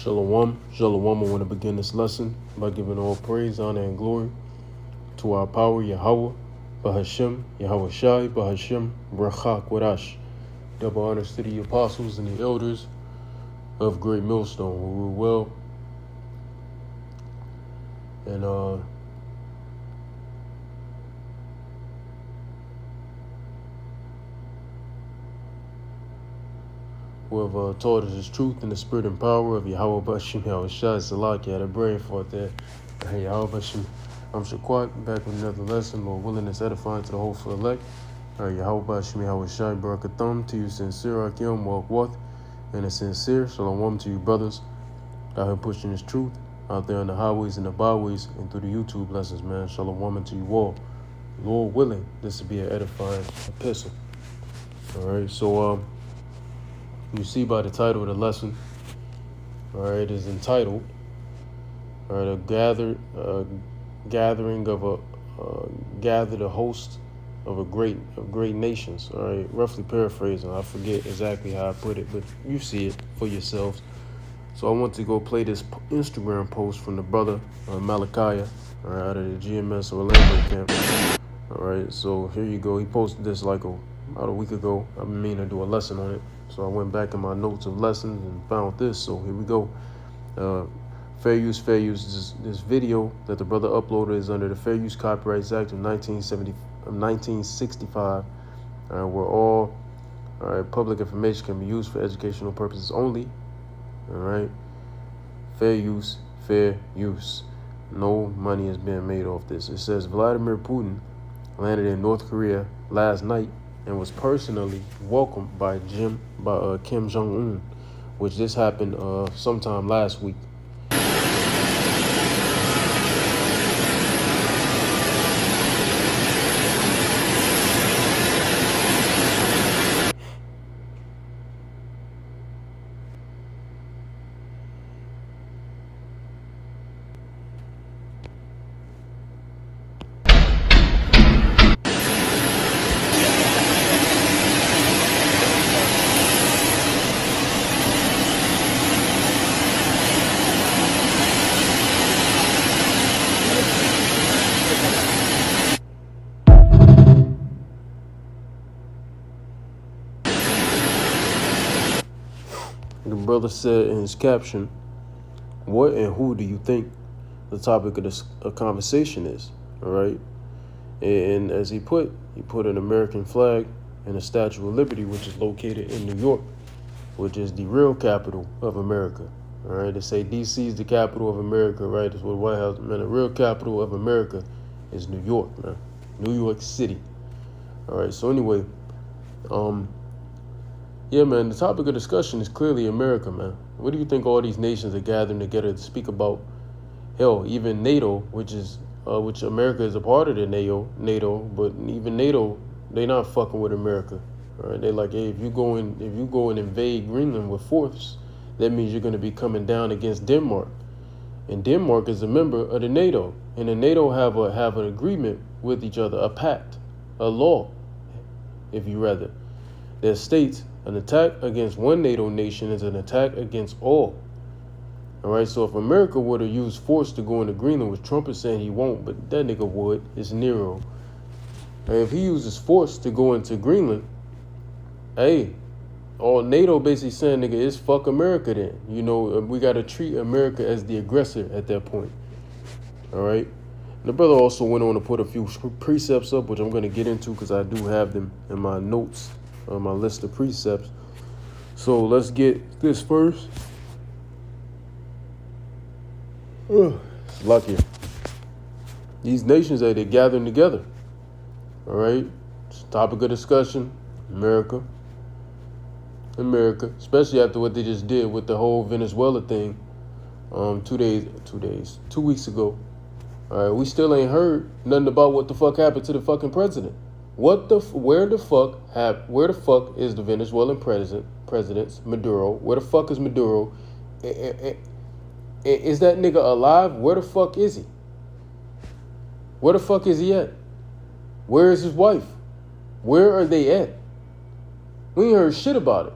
Shalom, shalom. I want to begin this lesson by giving all praise, honor, and glory to our power, Yahweh, Bahashem, Yahweh Shai, Bahashem, Brachak, Wadash. Double honors to the apostles and the elders of Great Millstone, who rule well. And who have taught us his truth in the spirit and power of Yahweh Bahashem, Yahweh Shai, Salak. I had a brain fart there. Hey, Yahweh Bahashem, I'm Shaquat, back with another lesson. Lord willing, is edifying to the hopeful elect. All right, Yahweh Bahashem, Yahweh Shai, Barakatham, to you sincere, Akim, Walkwath, and a sincere Shalom to you brothers out here pushing this truth out there on the highways and the byways and through the YouTube lessons, man. Shalom to you all. Lord willing, this will be an edifying epistle. All right, so you see by the title of the lesson, all right, it is entitled, all right, gathered a host of great nations. All right, roughly paraphrasing, I forget exactly how I put it, but you see it for yourselves. So I want to go play this Instagram post from the brother Malachi, all right, out of the GMS Orlando camp. All right, so here you go. He posted this like about a week ago. I mean to do a lesson on it. So I went back in my notes of lessons and found this. So here we go. Fair use. This video that the brother uploaded is under the Fair Use Copyrights Act of 1965, where all right, public information can be used for educational purposes only. All right, fair use. No money is being made off this. It says Vladimir Putin landed in North Korea last night and was personally welcomed by Kim Jong-un, which this happened sometime last week. The brother said in his caption, "What and who do you think the topic of this conversation is?" All right, and as he put an American flag and a Statue of Liberty, which is located in New York, which is the real capital of America. All right, they say D.C. is the capital of America, right? That's what the White House, man. The real capital of America is New York, man. New York City. All right, so anyway, yeah, man, the topic of discussion is clearly America, man. What do you think all these nations are gathering together to speak about? Hell, even NATO, which America is a part of the NATO, but even NATO, they not fucking with America. All right, they like, hey, if you go and invade Greenland with force, that means you're going to be coming down against Denmark. And Denmark is a member of the NATO, and the NATO have an agreement with each other, a pact, a law, if you rather, that states an attack against one NATO nation is an attack against all. All right, so if America were to use force to go into Greenland, which Trump is saying he won't, but that nigga would, it's Nero. And if he uses force to go into Greenland, hey, all NATO basically saying, nigga, it's fuck America then. You know, we got to treat America as the aggressor at that point. All right. And the brother also went on to put a few precepts up, which I'm going to get into because I do have them in my notes, on my list of precepts. So let's get this first. It's lucky. These nations they're gathering together. All right. It's a topic of discussion. America, especially after what they just did with the whole Venezuela thing 2 weeks ago. All right, we still ain't heard nothing about what the fuck happened to the fucking president. Where the fuck is the Venezuelan president, Maduro? Where the fuck is Maduro? Is that nigga alive? Where the fuck is he? Where the fuck is he at? Where is his wife? Where are they at? We ain't heard shit about it.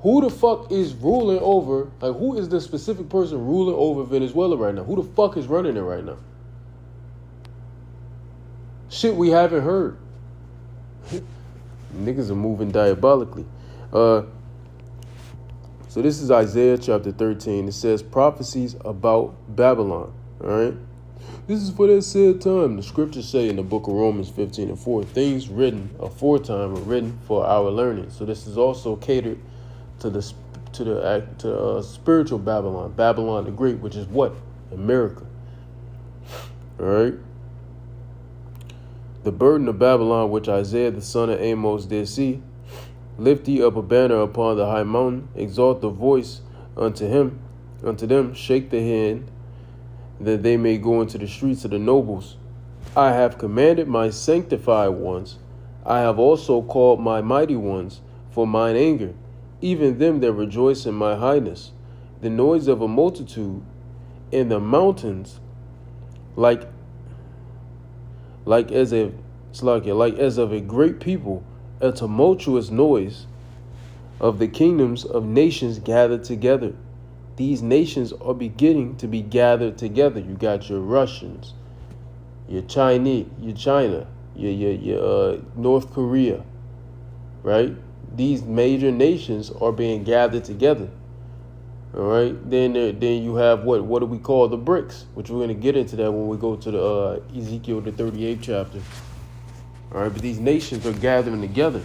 Who the fuck is ruling over, like, who is the specific person ruling over Venezuela right now? Who the fuck is running it right now? Shit we haven't heard. Niggas are moving diabolically. So this is Isaiah chapter 13. It says prophecies about Babylon. All right. This is for that said time. The scriptures say in the book of Romans 15:4, things written aforetime were written for our learning. So this is also catered to the spiritual Babylon, Babylon the Great, which is what? America. All right. The burden of Babylon, which Isaiah the son of Amos did see, lift ye up a banner upon the high mountain, exalt the voice unto them, shake the hand, that they may go into the streets of the nobles. I have commanded my sanctified ones, I have also called my mighty ones for mine anger, even them that rejoice in my highness. The noise of a multitude in the mountains, like as of a great people, a tumultuous noise of the kingdoms of nations gathered together. These nations are beginning to be gathered together. You got your Russians, your China, your North Korea, right? These major nations are being gathered together. All right. Then you have what do we call the BRICS, which we're going to get into that when we go to the Ezekiel the 38th chapter. All right. But these nations are gathering together.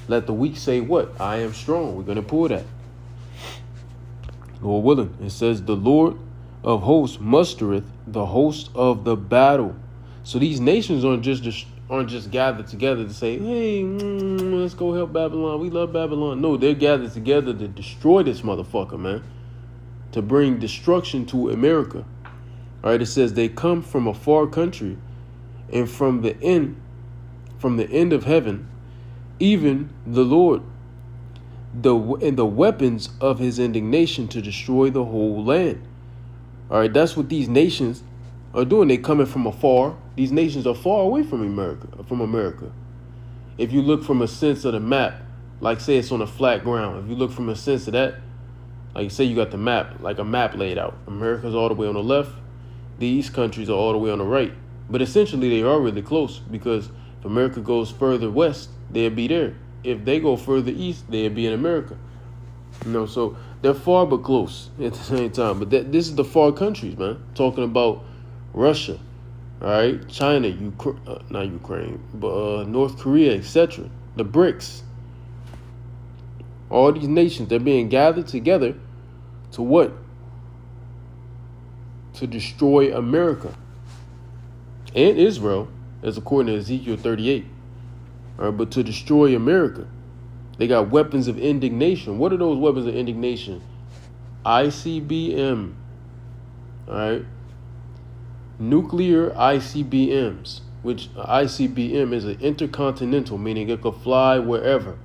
Let the weak say what? I am strong. We're going to pull that. Lord willing. It says the Lord of hosts mustereth the host of the battle. So these nations aren't just gathered together to say, hey, let's go help Babylon. We love Babylon. No, they're gathered together to destroy this motherfucker, man. To bring destruction to America. All right, it says they come from a far country, and from the end of heaven, even the Lord, and the weapons of his indignation to destroy the whole land. All right, that's what these nations are doing. They coming from afar. These nations are far away from America. If you look from a sense of the map, like say it's on a flat ground, if you look from a sense of that, like say you got the map, like a map laid out. America's all the way on the left. These countries are all the way on the right. But essentially they are really close, because if America goes further west, they'll be there. If they go further east, they'll be in America. So they're far but close at the same time. But this is the far countries, man. Talking about Russia, all right, China, not Ukraine, but North Korea, etc. The BRICS. All these nations, they're being gathered together to what? To destroy America and Israel, as according to Ezekiel 38. All right, but to destroy America. They got weapons of indignation. What are those weapons of indignation? ICBM. All right. Nuclear ICBMs, which ICBM is an intercontinental, meaning it could fly wherever.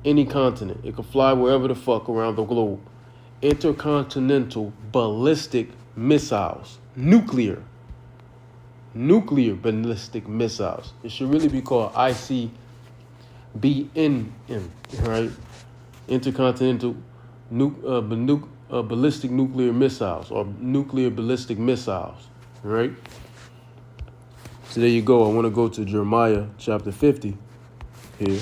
Any continent. It could fly wherever the fuck around the globe. Intercontinental ballistic missiles. Nuclear ballistic missiles. It should really be called ICBM, right? Intercontinental ballistic nuclear missiles, or nuclear ballistic missiles, right? So there you go. I want to go to Jeremiah chapter 50 here.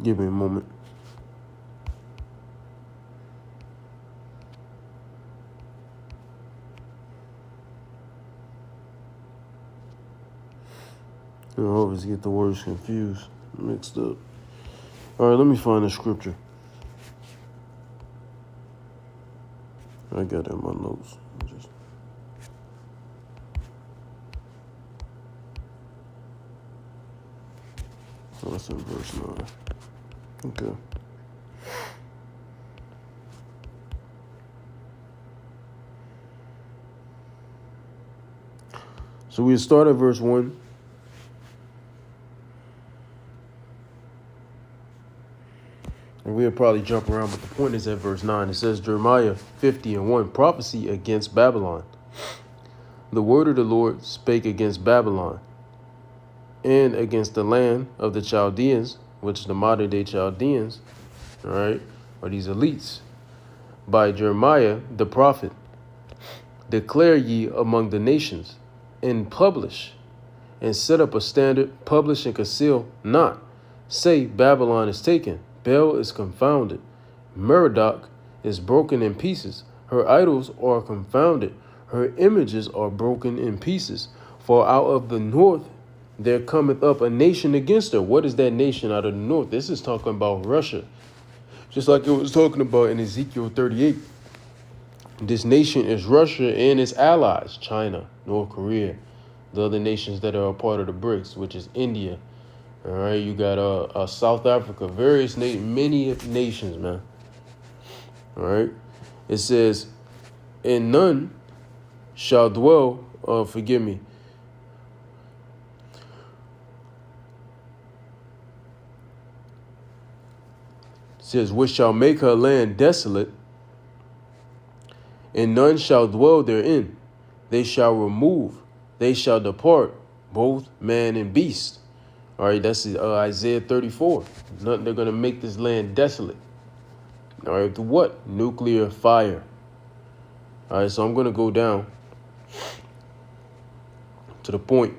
Give me a moment. I always get the words confused, mixed up. All right, let me find the scripture. I got it in my notes. That's in verse 9. Okay. So we'll start at verse 1. And we'll probably jump around, but the point is at verse 9. It says, Jeremiah 50:1, prophecy against Babylon. The word of the Lord spake against Babylon and against the land of the Chaldeans, which is the modern day Chaldeans, all right, or these elites, by Jeremiah the prophet. Declare ye among the nations, and publish, and set up a standard, publish and conceal not. Say, Babylon is taken, Bel is confounded, Merodach is broken in pieces, her idols are confounded, her images are broken in pieces. For out of the north there cometh up a nation against her. What is that nation out of the north? This is talking about Russia. Just like it was talking about in Ezekiel 38. This nation is Russia and its allies, China, North Korea, the other nations that are a part of the BRICS, which is India. All right, you got South Africa, various many nations, man. All right, it says, and none shall dwell, forgive me. It says, which shall make her land desolate, and none shall dwell therein. They shall remove, they shall depart, both man and beast. All right, that's Isaiah 34. Nothing, they're going to make this land desolate. All right, to what? Nuclear fire. All right, so I'm going to go down to the point.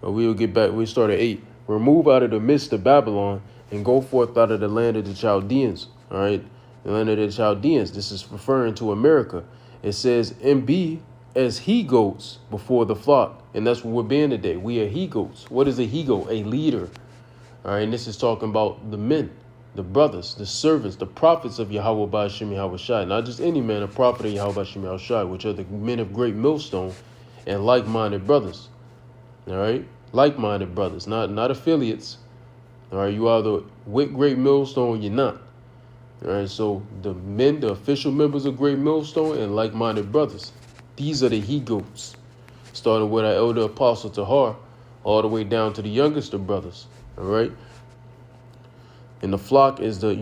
We'll get back. We start at 8. Remove out of the midst of Babylon and go forth out of the land of the Chaldeans. All right, the land of the Chaldeans. This is referring to America. It says, and be as he-goats before the flock. And that's what we're being today. We are he-goats. What is a he-goat? A leader. All right, and this is talking about the men, the brothers, the servants, the prophets of Yahweh Ba'ashem Yahweh Shai. Not just any man, a prophet of Yahweh Ba'ashem Yahweh Shai, which are the men of great millstone and like-minded brothers. All right, like-minded brothers, not affiliates. All right, you either with great millstone or you're not. All right, so the men, the official members of great millstone and like-minded brothers. These are the he-goats. Starting with our elder apostle Tahar, all the way down to the youngest of brothers. All right. And the flock is the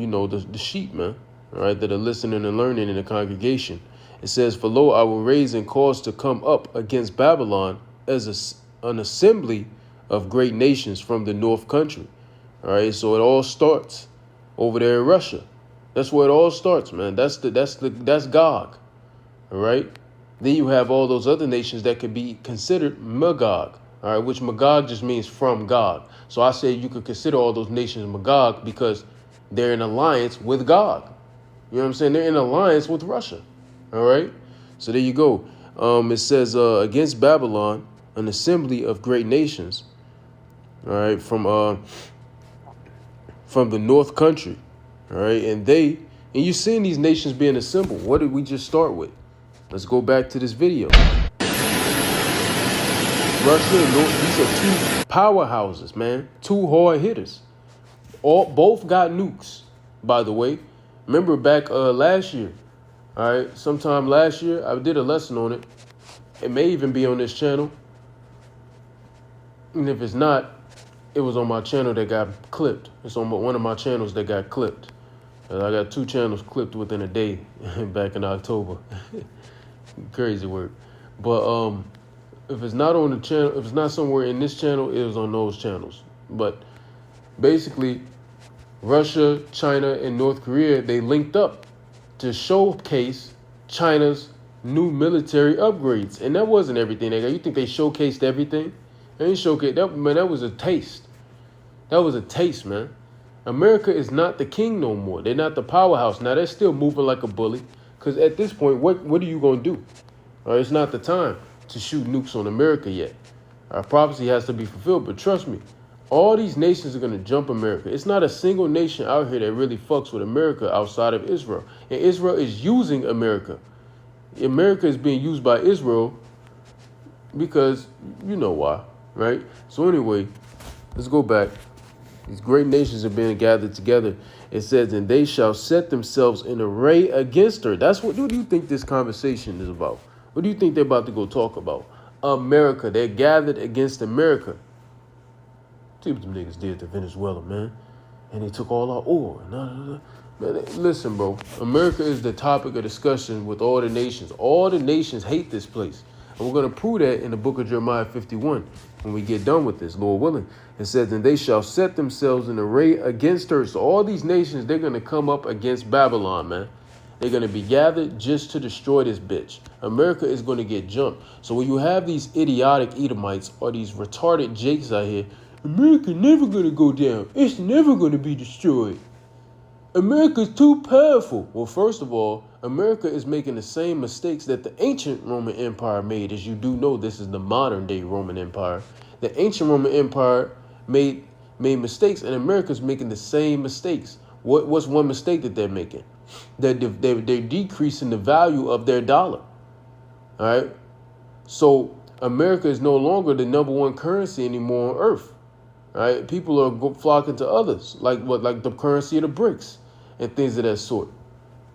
sheep, man. All right, that are listening and learning in the congregation. It says, for lo, I will raise and cause to come up against Babylon as an assembly of great nations from the north country. All right, so it all starts over there in Russia. That's where it all starts, man. That's Gog. All right. Then you have all those other nations that could be considered Magog, all right, which Magog just means from Gog. So I say you could consider all those nations Magog because they're in alliance with Gog. You know what I'm saying? They're in alliance with Russia, all right? So there you go. It says against Babylon, an assembly of great nations, all right, from the north country, all right? And you're seeing these nations being assembled. What did we just start with? Let's go back to this video. Russia and North, these are two powerhouses, man. Two hard hitters. Both got nukes, by the way. Remember back last year, all right? Sometime last year, I did a lesson on it. It may even be on this channel. And if it's not, it was on my channel that got clipped. It's on one of my channels that got clipped. I got 2 channels clipped within a day back in October. Crazy work. But if it's not on the channel, if it's not somewhere in this channel, it was on those channels. But basically, Russia, China, and North Korea, they linked up to showcase China's new military upgrades. And that wasn't everything they got. You think they showcased everything? They didn't showcase that, man. That was a taste. That was a taste, man. America is not the king no more. They're not the powerhouse. Now, they're still moving like a bully. Because at this point, what are you going to do? All right, it's not the time to shoot nukes on America yet. Our prophecy has to be fulfilled. But trust me, all these nations are going to jump America. It's not a single nation out here that really fucks with America outside of Israel. And Israel is using America. America is being used by Israel because you know why, right? So anyway, let's go back. These great nations are being gathered together. It says, and they shall set themselves in array against her. What do you think this conversation is about? What do you think they're about to go talk about? America. They're gathered against America. See what them niggas did to Venezuela, man. And they took all our oil. Man, listen, bro. America is the topic of discussion with all the nations. All the nations hate this place. And we're going to prove that in the book of Jeremiah 51 when we get done with this, Lord willing. It says, and they shall set themselves in array against her. So all these nations, they're going to come up against Babylon, man. They're going to be gathered just to destroy this bitch. America is going to get jumped. So when you have these idiotic Edomites or these retarded Jakes out here, America never going to go down. It's never going to be destroyed. America's too powerful. Well, first of all, America is making the same mistakes that the ancient Roman Empire made. As you do know, this is the modern day Roman Empire. The ancient Roman Empire made mistakes, and America's making the same mistakes. What's one mistake that they're making? They're decreasing the value of their dollar. All right. So America is no longer the number one currency anymore on earth. All right. People are flocking to others, like the currency of the BRICS and things of that sort.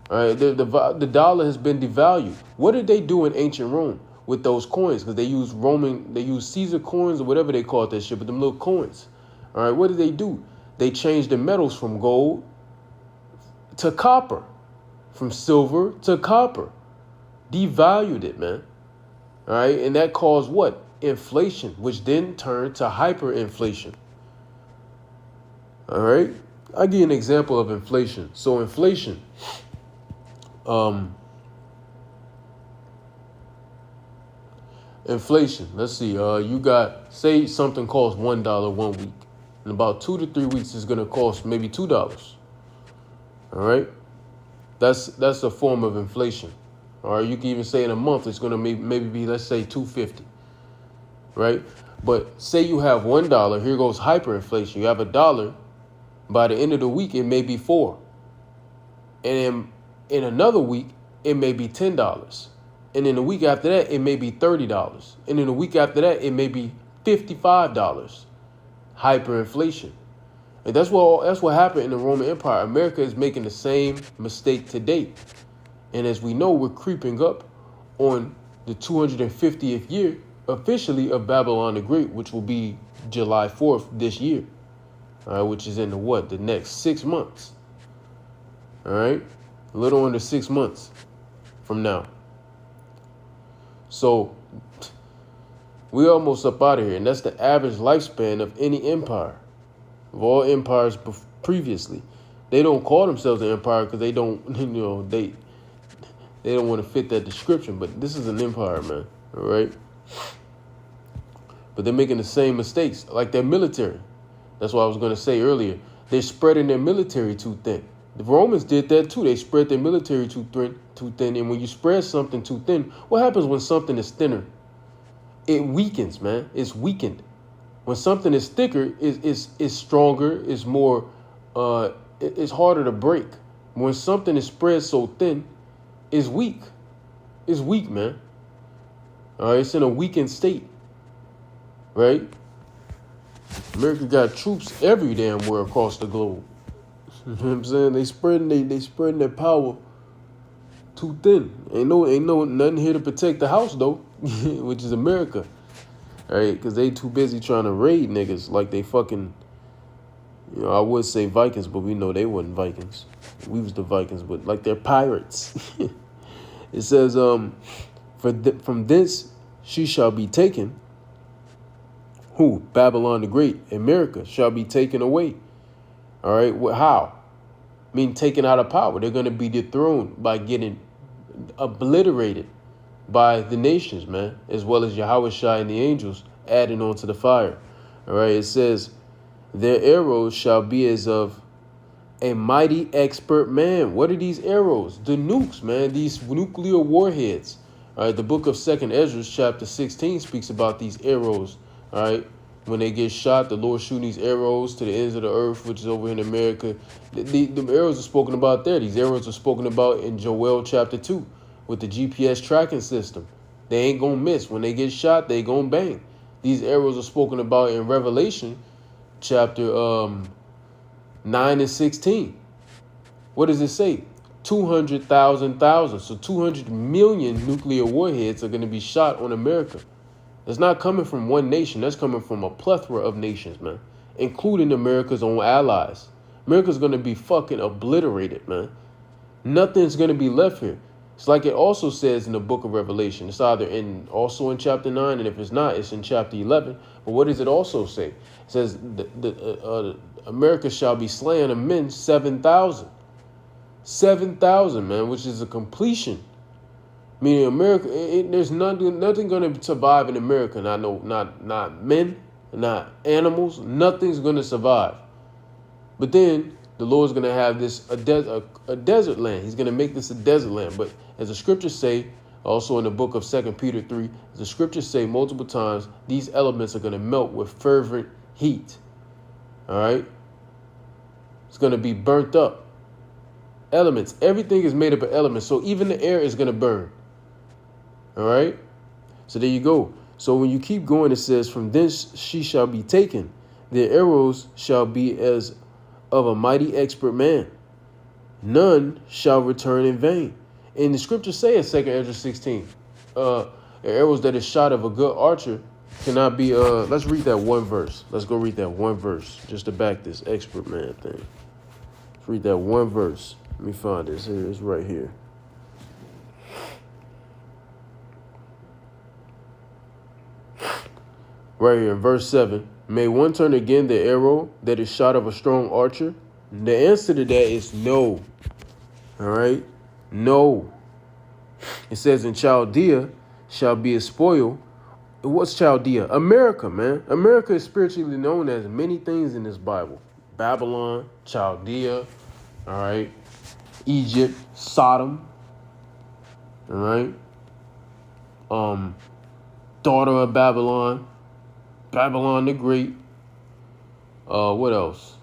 All right. The dollar has been devalued. What did they do in ancient Rome with those coins? Because they use Caesar coins or whatever they call that shit, but them little coins. All right. What did they do? They changed the metals from gold to copper, from silver to copper, devalued it, man. All right. And that caused what? Inflation, which then turned to hyperinflation. All right. I'll give you an example of inflation. So inflation, let's see, you got, say something costs $1 1 week. In about 2 to 3 weeks, it's going to cost maybe $2. All right. That's a form of inflation. All right. You can even say in a month, it's going to maybe be, let's say, $2.50. Right. But say you have $1. Here goes hyperinflation. You have $1. By the end of the week, it may be $4. And in another week, it may be $10. And in the week after that, it may be $30. And in the week after that, it may be $55. Hyperinflation. And that's what happened in the Roman Empire. America is making the same mistake today. And as we know, we're creeping up on the 250th year officially of Babylon the Great, which will be July 4th this year. All right, which is in the next 6 months. All right, a little under 6 months from now. So we're almost up out of here. And that's the average lifespan of any empire. Of all empires previously, they don't call themselves an empire because they don't, they don't want to fit that description. But this is an empire, man. All right. But they're making the same mistakes, like their military. That's what I was going to say earlier. They're spreading their military too thin. The Romans did that too. They spread their military too thin. And when you spread something too thin, what happens when something is thinner? It weakens, man. It's weakened. When something is thicker, it's stronger, it's more, it's harder to break. When something is spread so thin, it's weak. It's weak, man. All right, it's in a weakened state, right? America got troops every damn where across the globe. You know what I'm saying? They spreading their power too thin. Ain't no nothing here to protect the house though, which is America. All right, because they too busy trying to raid niggas like they fucking, I would say Vikings, but we know they wasn't Vikings. We was the Vikings, but like they're pirates. It says, from thence she shall be taken. Who? Babylon the Great. America shall be taken away. All right, how? I mean, taken out of power. They're going to be dethroned by getting obliterated by the nations, man, as well as Yahushua and the angels adding on to the fire. All right, it says, their arrows shall be as of a mighty expert man. What are these arrows? The nukes, man, these nuclear warheads. All right, the book of 2nd Ezra, chapter 16, speaks about these arrows. All right, when they get shot, the Lord shooting these arrows to the ends of the earth, which is over in America. The arrows are spoken about there. These arrows are spoken about in Joel chapter 2 with the GPS tracking system. They ain't going to miss. When they get shot, they going to bang. These arrows are spoken about in Revelation chapter 9 and 16. What does it say? 200,000. So 200 million nuclear warheads are going to be shot on America. It's not coming from one nation. That's coming from a plethora of nations, man, including America's own allies. America's going to be fucking obliterated, man. Nothing's going to be left here. It's like it also says in the book of Revelation. It's either also in chapter 9, and if it's not, it's in chapter 11. But what does it also say? It says America shall be slain of men 7,000. 7,000, man, which is a completion. Meaning America, there's nothing going to survive in America. Not men, not animals. Nothing's going to survive. But then the Lord's going to have this a desert land. He's going to make this a desert land. But as the scriptures say, also in the book of 2 Peter 3, as the scriptures say multiple times, these elements are going to melt with fervent heat. All right? It's going to be burnt up. Elements. Everything is made up of elements. So even the air is going to burn. All right? So there you go. So when you keep going, it says, from thence she shall be taken. Their arrows shall be as of a mighty expert man. None shall return in vain. And the scriptures say in 2 Ezra 16, arrows that is shot of a good archer cannot be, let's read that one verse. Let's go read that one verse just to back this expert man thing. Let's read that one verse. Let me find this. Here, it's right here. Right here in verse 7. May one turn again the arrow that is shot of a strong archer? The answer to that is no. All right? No. It says in Chaldea shall be a spoil. What's Chaldea? America, man. America is spiritually known as many things in this Bible. Babylon, Chaldea, all right? Egypt, Sodom, all right? Daughter of Babylon, Babylon the Great. What else?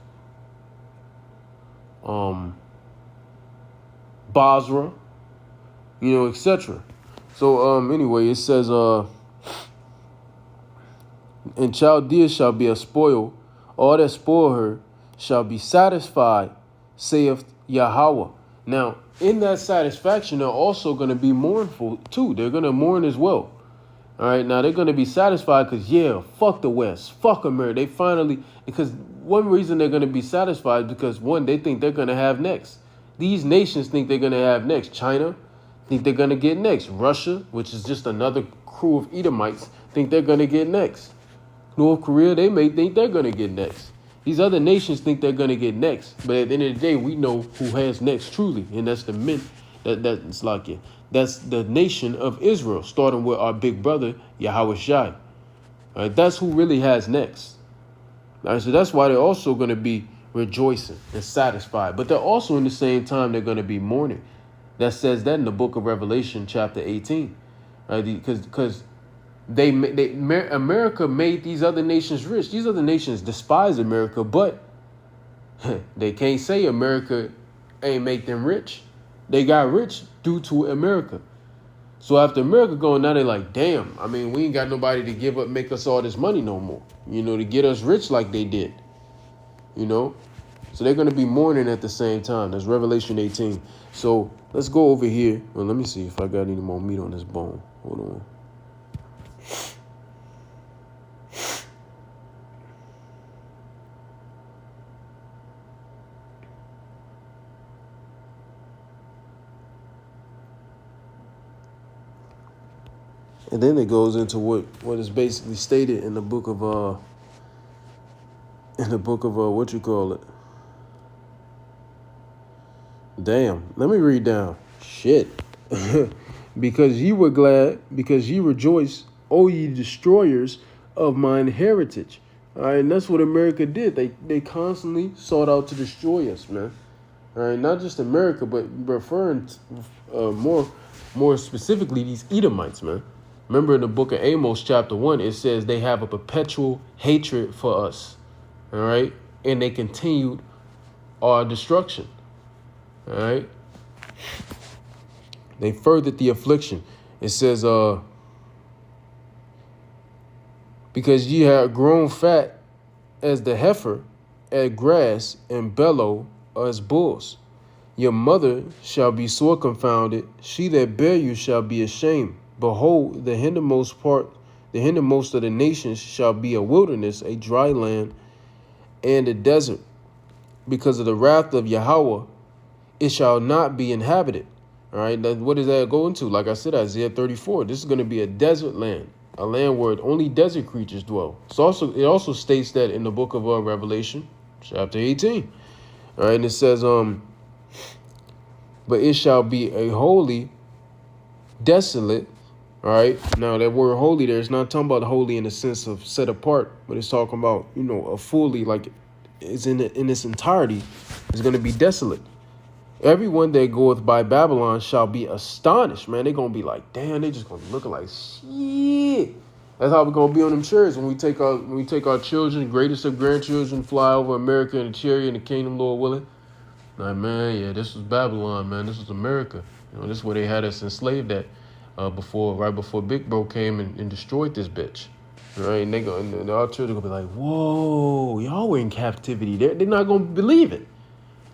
Basra, etc. So anyway, it says and Chaldea shall be a spoil, all that spoil her shall be satisfied, saith Yahweh. Now, in that satisfaction, they're also going to be mournful too. They're going to mourn as well. All right, now they're going to be satisfied because, fuck the West, fuck America. They finally, because one reason they're going to be satisfied is because, one, they think they're going to have next. These nations think they're going to have next. China think they're going to get next. Russia, which is just another crew of Edomites, think they're going to get next. North Korea, they may think they're going to get next. These other nations think they're going to get next. But at the end of the day, we know who has next truly, and that's the men. That's like it. That's the nation of Israel, starting with our big brother, Yahweh Shai. All right, that's who really has next. All right, so that's why they're also going to be rejoicing and satisfied. But they're also, in the same time, they're going to be mourning. That says that in the book of Revelation, chapter 18. Right, because America made these other nations rich. These other nations despise America, but they can't say America ain't make them rich. They got rich due to America. So after America going, now they're like, damn, I mean, we ain't got nobody to make us all this money no more, to get us rich like they did, So they're going to be mourning at the same time. That's Revelation 18. So let's go over here. Well, let me see if I got any more meat on this bone. Hold on. And then it goes into what is basically stated in the book of what you call it. Damn, let me read down. Shit. Because ye were glad, because ye rejoice, O ye destroyers of mine heritage. All right, and that's what America did. They constantly sought out to destroy us, man. All right, not just America, but referring to, more specifically these Edomites, man. Remember in the book of Amos, chapter 1, it says they have a perpetual hatred for us. All right. And they continued our destruction. All right. They furthered the affliction. It says, because ye have grown fat as the heifer at grass and bellow as bulls. Your mother shall be sore confounded. She that bare you shall be ashamed. Behold, the hindermost part The hindermost of the nations shall be a wilderness, a dry land, and a desert. Because of the wrath of Yahweh, it shall not be inhabited. All right, now what does that go into? Like I said, Isaiah 34. This is going to be a desert land, a land where only desert creatures dwell. It also states that in the book of Revelation, chapter 18. All right, and it says, but it shall be a holy, desolate. All right, now that word holy there is not talking about holy in the sense of set apart, but it's talking about, a fully, like it's in its entirety, is going to be desolate. Everyone that goeth by Babylon shall be astonished, man. They're going to be like, damn, they just going to be looking like shit. That's how we're going to be on them chariots when we take our children, greatest of grandchildren, fly over America in a chariot in the kingdom, Lord willing. Like, man, yeah, this was Babylon, man. This was America. This is where they had us enslaved at right before Big Bro came and destroyed this bitch. Right? And our children going to be like, whoa, y'all were in captivity. They're not going to believe it.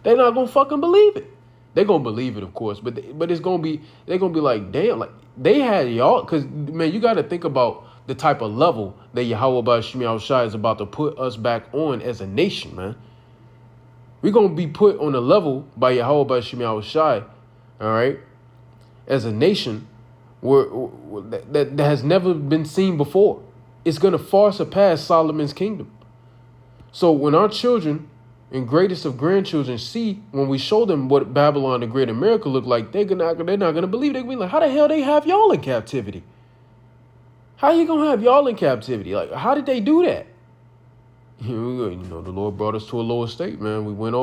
They're not going to fucking believe it. They're going to believe it, of course, but it's going to be, they're going to be like, damn, like they had y'all, because, man, you got to think about the type of level that Yahweh Ba'Shemi Shai is about to put us back on as a nation, man. We're going to be put on a level by Yahweh Ba'Shemi Shai, all right, as a nation that has never been seen before. It's going to far surpass Solomon's kingdom. So when our children and greatest of grandchildren see, when we show them what Babylon, the Great America, look like, they're not going to believe. They're going to be like, how the hell they have y'all in captivity? How you going to have y'all in captivity? Like, how did they do that? The Lord brought us to a lower state, man. We went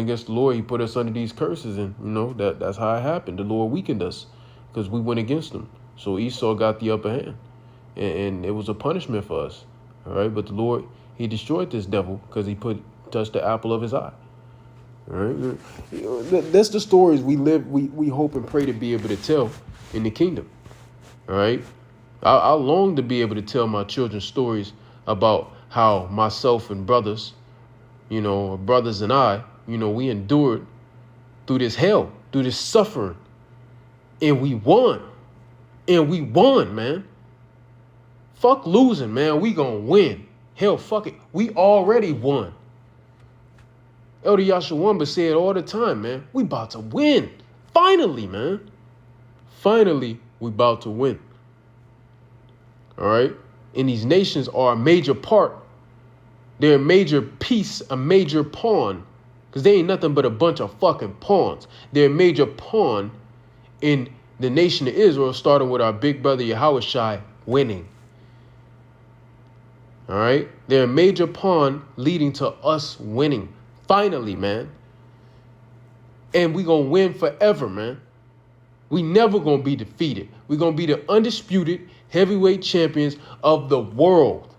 against the Lord. He put us under these curses, and, that's how it happened. The Lord weakened us because we went against him. So Esau got the upper hand, and it was a punishment for us, all right? But the Lord, he destroyed this devil because he touched the apple of his eye. All right, that's the stories we live. We hope and pray to be able to tell in the kingdom. All right, I long to be able to tell my children stories about how myself and brothers, brothers and I, we endured through this hell, through this suffering, and we won, man. Fuck losing, man. We gonna win. Hell, fuck it. We already won. Elder Yashawamba said all the time, man, we about to win. Finally, man. Finally, we about to win. All right? And these nations are a major part. They're a major piece, a major pawn. Because they ain't nothing but a bunch of fucking pawns. They're a major pawn in the nation of Israel, starting with our big brother Yahweh Shai winning. All right? They're a major pawn leading to us winning. Finally, man. And we going to win forever, man. We never going to be defeated. We're going to be the undisputed heavyweight champions of the world.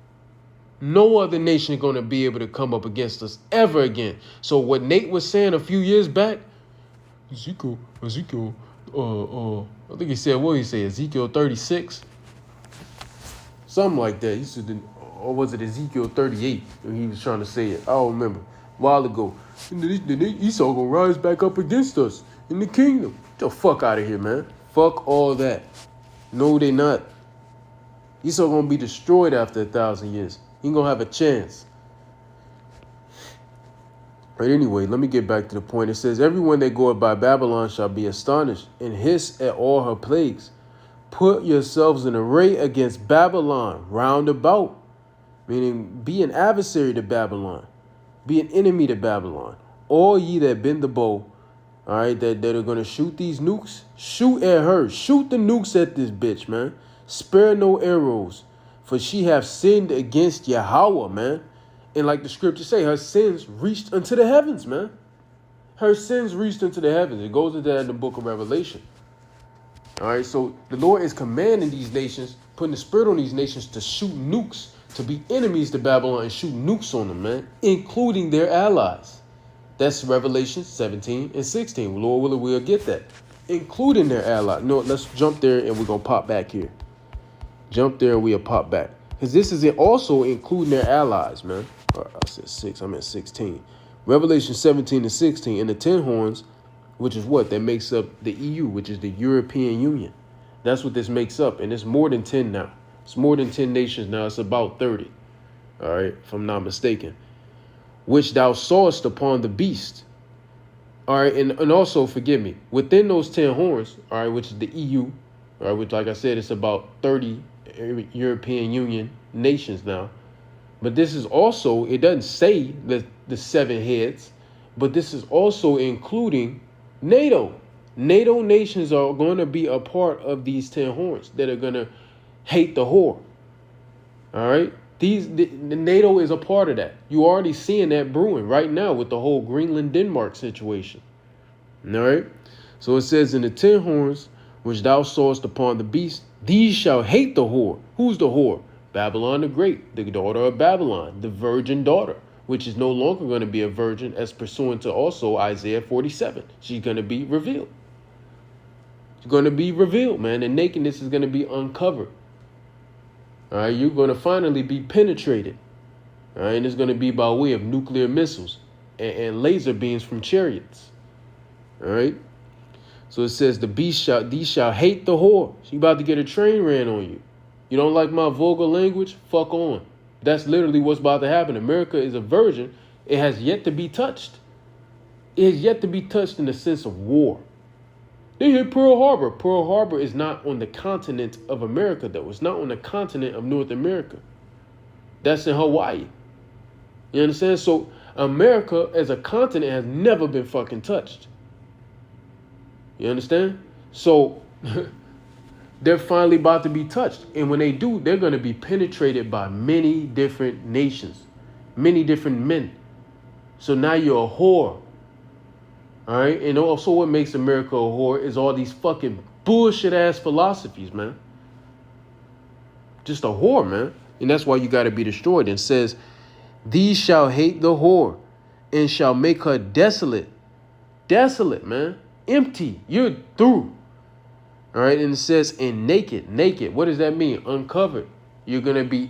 No other nation is going to be able to come up against us ever again. So what Nate was saying a few years back, Ezekiel, I think he said, what did he say, Ezekiel 36? Something like that. He said, or was it Ezekiel 38? He was trying to say it. I don't remember. A while ago. Esau gonna rise back up against us in the kingdom. Get the fuck out of here, man. Fuck all that. No, they not. Esau gonna be destroyed after 1,000 years. He ain't gonna have a chance. But anyway, let me get back to the point. It says, everyone that goeth by Babylon shall be astonished and hiss at all her plagues. Put yourselves in array against Babylon round about. Meaning, be an adversary to Babylon. Be an enemy to Babylon. All ye that bend the bow, all right, that are going to shoot these nukes, shoot at her. Shoot the nukes at this bitch, man. Spare no arrows, for she have sinned against Yahweh, man. And like the scriptures say, her sins reached unto the heavens, man. Her sins reached into the heavens. It goes into that in the book of Revelation. All right, so the Lord is commanding these nations, putting the spirit on these nations to shoot nukes, to be enemies to Babylon and shoot nukes on them, man, including their allies. That's Revelation 17 and 16. Lord willing, we'll get that. Including their allies. No, let's jump there and we're going to pop back here. Jump there and we'll pop back. Because this is also including their allies, man. I said 6, I meant 16. Revelation 17 and 16. And the 10 horns, which is what? That makes up the EU, which is the European Union. That's what this makes up. And it's more than 10 now. It's more than 10 nations now. It's about 30. All right, if I'm not mistaken. Which thou sawest upon the beast. All right, and also, forgive me, within those 10 horns, all right, which is the EU, all right, which, like I said, it's about 30 European Union nations now. But this is also, it doesn't say the 7 heads, but this is also including NATO. NATO nations are going to be a part of these 10 horns that are going to hate the whore. All right. The NATO is a part of that. You already seeing that brewing right now with the whole Greenland, Denmark situation. All right. So it says, in the 10 horns, which thou sawest upon the beast, these shall hate the whore. Who's the whore? Babylon the Great, the daughter of Babylon, the virgin daughter, which is no longer going to be a virgin, as pursuant to also Isaiah 47. She's going to be revealed. She's going to be revealed, man. And nakedness is going to be uncovered. All right, you're going to finally be penetrated. All right, and it's going to be by way of nuclear missiles and laser beams from chariots. All right. So it says, these shall hate the whore. She about to get a train ran on you. You don't like my vulgar language? Fuck on. That's literally what's about to happen. America is a virgin. It has yet to be touched. It has yet to be touched in the sense of war. They hit Pearl Harbor. Pearl Harbor is not on the continent of America, though. It's not on the continent of North America. That's in Hawaii. You understand? So America as a continent has never been fucking touched. You understand? So they're finally about to be touched. And when they do, they're going to be penetrated by many different nations, many different men. So now you're a whore. All right. And also what makes America a whore is all these fucking bullshit ass philosophies, man. Just a whore, man. And that's why you got to be destroyed. And says, these shall hate the whore and shall make her desolate. Desolate, man. Empty. You're through. All right. And it says, and naked. Naked. What does that mean? Uncovered. You're going to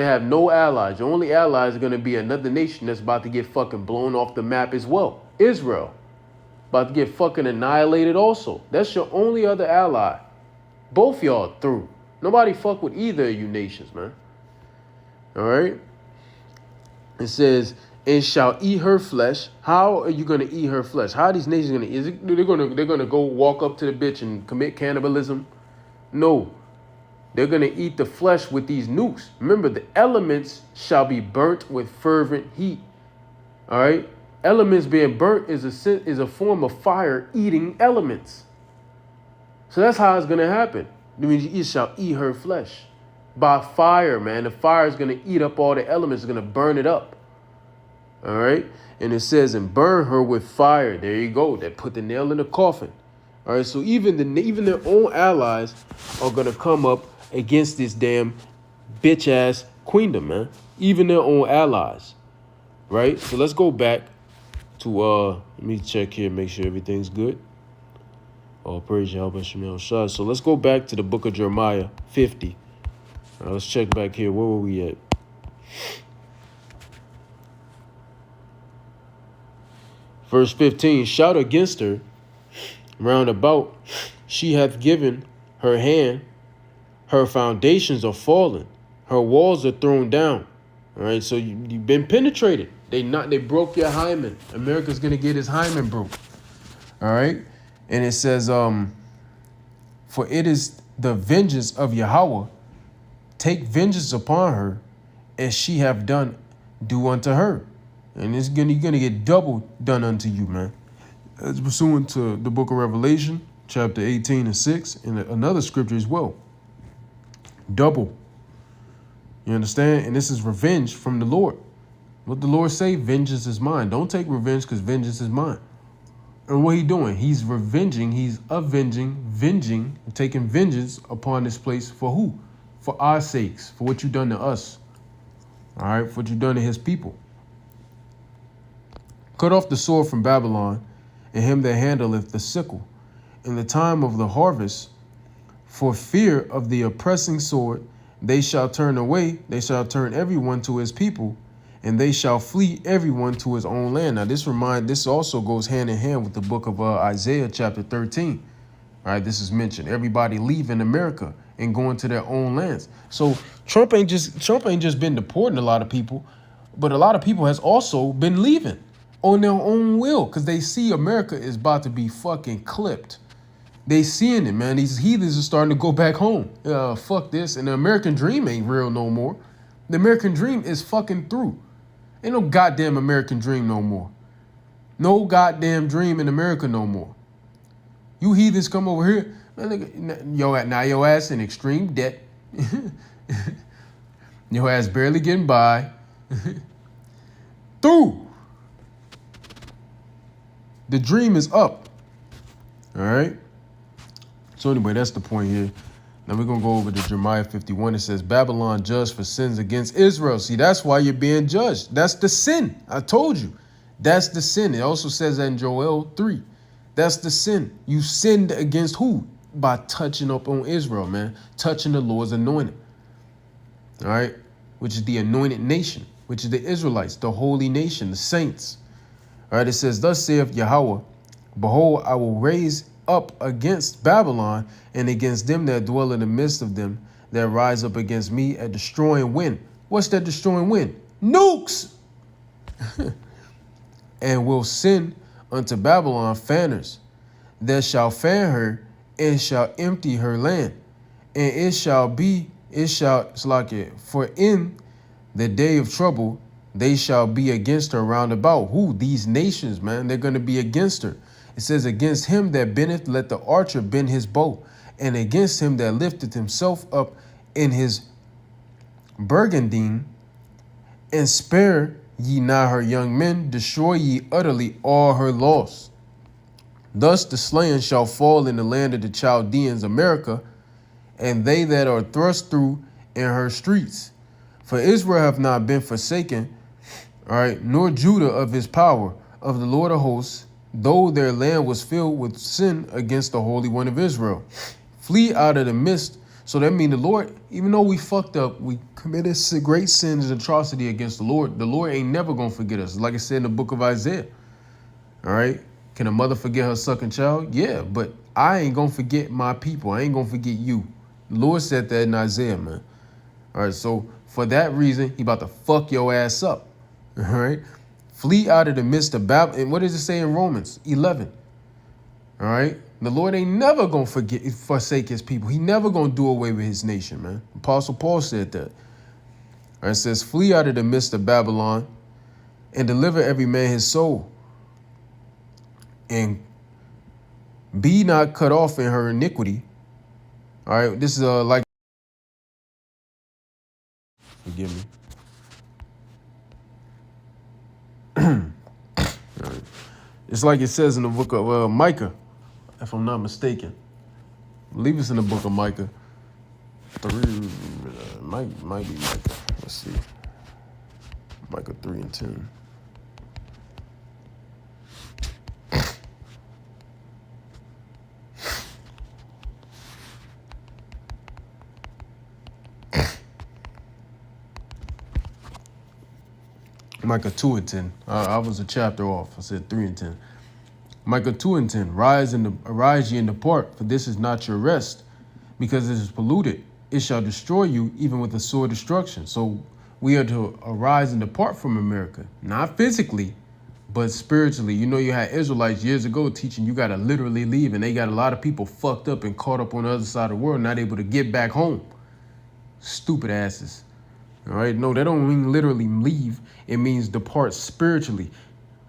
have no allies. Your only allies are going to be another nation that's about to get fucking blown off the map as well. Israel. About to get fucking annihilated also. That's your only other ally. Both y'all through. Nobody fuck with either of you nations, man. All right. It says, and shall eat her flesh. How are you going to eat her flesh? How are these nations going to eat? They're going to go walk up to the bitch and commit cannibalism? No. They're going to eat the flesh with these nukes. Remember, the elements shall be burnt with fervent heat. All right. Elements being burnt is a form of fire eating elements. So that's how it's going to happen. I mean, you shall eat her flesh by fire, man. The fire is going to eat up all the elements. It's going to burn it up. All right. And it says, and burn her with fire. There you go. That put the nail in the coffin. All right. So even their own allies are going to come up against this damn bitch ass queendom, man. Even their own allies. Right. So let's go back to let me check here, make sure everything's good. Oh, praise Yahweh Shemel Shah. So let's go back to the book of Jeremiah 50. All right, let's check back here. Where were we at? Verse 15, shout against her round about. She hath given her hand. Her foundations are fallen. Her walls are thrown down. All right, so you've been penetrated. They broke your hymen. America's going to get his hymen broke. All right. And it says, for it is the vengeance of Yahweh. Take vengeance upon her as she have done, do unto her. And you're going to get double done unto you, man. As pursuant to the book of Revelation, chapter 18 and 6, and another scripture as well. Double. You understand? And this is revenge from the Lord. What the Lord say? Vengeance is mine. Don't take revenge because vengeance is mine. And what he doing? He's revenging. He's venging, taking vengeance upon this place for who? For our sakes, for what you done to us. All right, for what you done to his people. Cut off the sword from Babylon, and him that handleth the sickle, in the time of the harvest, for fear of the oppressing sword, they shall turn away, they shall turn everyone to his people, and they shall flee everyone to his own land. Now this also goes hand in hand with the book of Isaiah chapter 13. All right, this is mentioned. Everybody leaving America and going to their own lands. So Trump ain't just been deporting a lot of people, but a lot of people has also been leaving on their own will because they see America is about to be fucking clipped. They seeing it, man. These heathens are starting to go back home. Fuck this. And the American dream ain't real no more. The American dream is fucking through. Ain't no goddamn American dream no more. No goddamn dream in America no more. You heathens come over here, man, now your ass in extreme debt. Your ass barely getting by. Through. The dream is up. All right? So anyway, that's the point here. Now we're going to go over to Jeremiah 51. It says, Babylon judged for sins against Israel. See, that's why you're being judged. That's the sin. I told you. That's the sin. It also says that in Joel 3. That's the sin. You sinned against who? By touching up on Israel, man. Touching the Lord's anointed. All right? Which is the anointed nation, which is the Israelites, the holy nation, the saints. All right? It says, thus saith Yahweh, behold, I will raise up against Babylon and against them that dwell in the midst of them that rise up against me a destroying wind. What's that destroying wind? Nukes! And will send unto Babylon fanners that shall fan her and shall empty her land. And it shall for in the day of trouble they shall be against her round about. Who? These nations, man. They're going to be against her. It says, against him that bendeth, let the archer bend his bow, and against him that lifteth himself up in his burgandine, and spare ye not her young men, destroy ye utterly all her loss. Thus the slain shall fall in the land of the Chaldeans, America, and they that are thrust through in her streets. For Israel have not been forsaken, all right, nor Judah of his power, of the Lord of hosts, though their land was filled with sin against the Holy One of Israel. Flee out of the midst. So that means the Lord, even though we fucked up, we committed great sins and atrocity against the Lord ain't never going to forget us. Like I said in the book of Isaiah. All right. Can a mother forget her sucking child? Yeah, but I ain't going to forget my people. I ain't going to forget you. The Lord said that in Isaiah, man. All right. So for that reason, he about to fuck your ass up. All right. Flee out of the midst of Babylon. And what does it say in Romans 11? All right. The Lord ain't never going to forsake his people. He never going to do away with his nation, man. Apostle Paul said that. All right, it says, flee out of the midst of Babylon and deliver every man his soul. And be not cut off in her iniquity. All right. This is like, forgive me. All right. It's like it says in the book of Micah, if I'm not mistaken. I believe it's in the book of Micah. Might be Micah. Let's see. Micah 3:10. Micah 2:10. I was a chapter off. I said 3:10. Micah 2:10. Arise ye and depart, for this is not your rest, because it is polluted. It shall destroy you, even with a sore destruction. So we are to arise and depart from America, not physically, but spiritually. You know, you had Israelites years ago teaching you got to literally leave, and they got a lot of people fucked up and caught up on the other side of the world, not able to get back home. Stupid asses. All right. No, that don't mean literally leave. It means depart spiritually.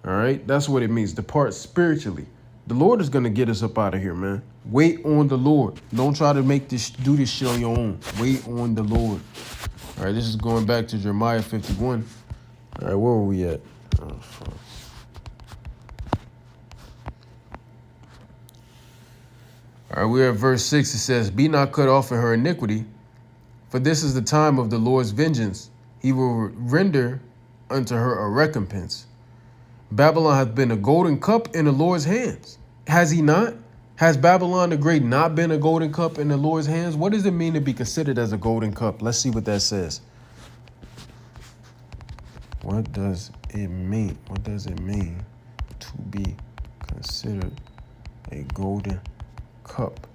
All right. That's what it means. Depart spiritually. The Lord is going to get us up out of here, man. Wait on the Lord. Don't try to do this shit on your own. Wait on the Lord. All right. This is going back to Jeremiah 51. All right. Where were we at? Oh, fuck. All right. We're at verse 6. It says, be not cut off in her iniquity, for this is the time of the Lord's vengeance. He will render unto her a recompense. Babylon hath been a golden cup in the Lord's hands. Has he not? Has Babylon the Great not been a golden cup in the Lord's hands? What does it mean to be considered as a golden cup? Let's see what that says. What does it mean? What does it mean to be considered a golden cup